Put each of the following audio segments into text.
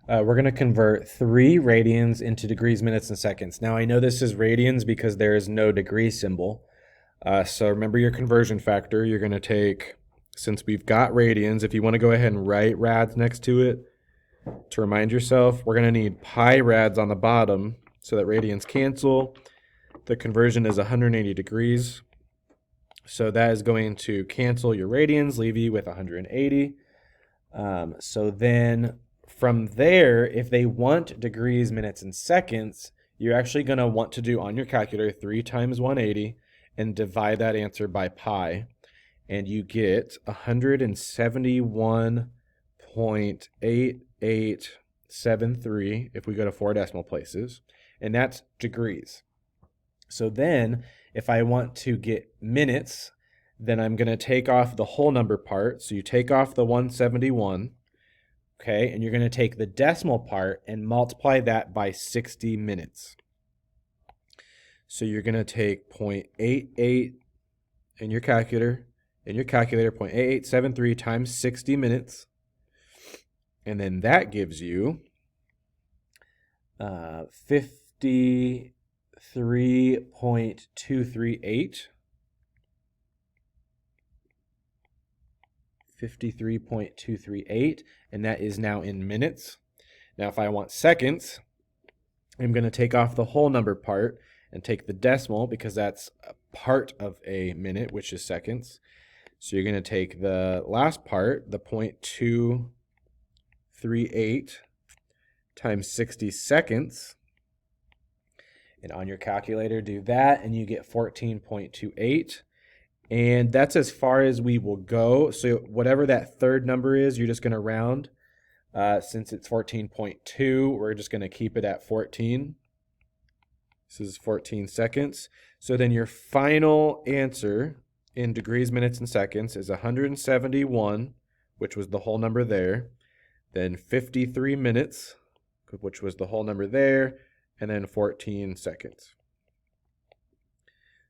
We're going to convert 3 radians into degrees, minutes, and seconds. Now, I know this is radians because there is no degree symbol. So remember your conversion factor. You're going to take, since we've got radians, if you want to go ahead and write rads next to it, to remind yourself, we're going to need pi rads on the bottom so that radians cancel. The conversion is 180 degrees. So that is going to cancel your radians, leave you with 180. So then from there, if they want degrees, minutes, and seconds, you're actually going to want to do on your calculator 3 times 180 and divide that answer by pi. And you get 171.8873 if we go to 4 decimal places. And that's degrees. So then if I want to get minutes, then I'm going to take off the whole number part. So you take off the 171, okay, and you're going to take the decimal part and multiply that by 60 minutes. So you're going to take 0.88 in your calculator, 0.8873 times 60 minutes, and then that gives you 53.238. 53.238, and that is now in minutes. Now, if I want seconds, I'm going to take off the whole number part and take the decimal because that's a part of a minute, which is seconds. So you're going to take the last part, the 0.238 times 60 seconds. And on your calculator, do that, and you get 14.28. And that's as far as we will go. So whatever that third number is, you're just going to round. Since it's 14.2, we're just going to keep it at 14. This is 14 seconds. So then your final answer in degrees, minutes, and seconds is 171, which was the whole number there. Then 53 minutes, which was the whole number there. And then 14 seconds.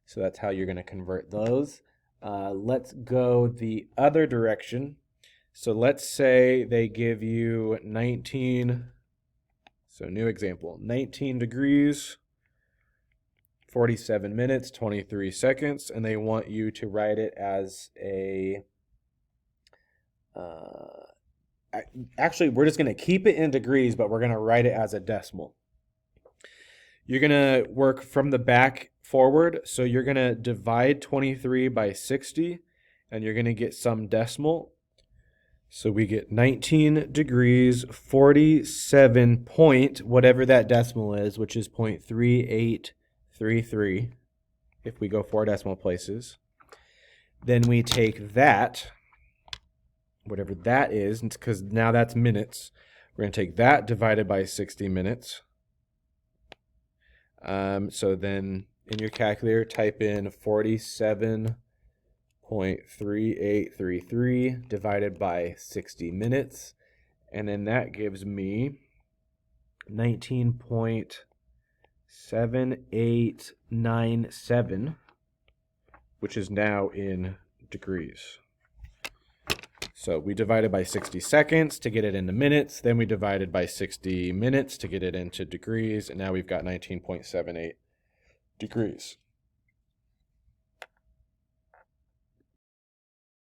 So that's how you're going to convert those. Let's go the other direction. So let's say they give you 19, so new example, 19 degrees, 47 minutes, 23 seconds, and they want you to write it as a, actually we're just going to keep it in degrees, but we're going to write it as a decimal. You're going to work from the back forward. So you're going to divide 23 by 60, and you're going to get some decimal. So we get 19 degrees, 47 point, whatever that decimal is, which is 0.3833 if we go 4 decimal places. Then we take that, whatever that is, because now that's minutes. We're going to take that divided by 60 minutes. So then in your calculator, type in 47.3833 divided by 60 minutes. And then that gives me 19.7897, which is now in degrees. So we divided by 60 seconds to get it into minutes. Then we divided by 60 minutes to get it into degrees. And now we've got 19.78 degrees.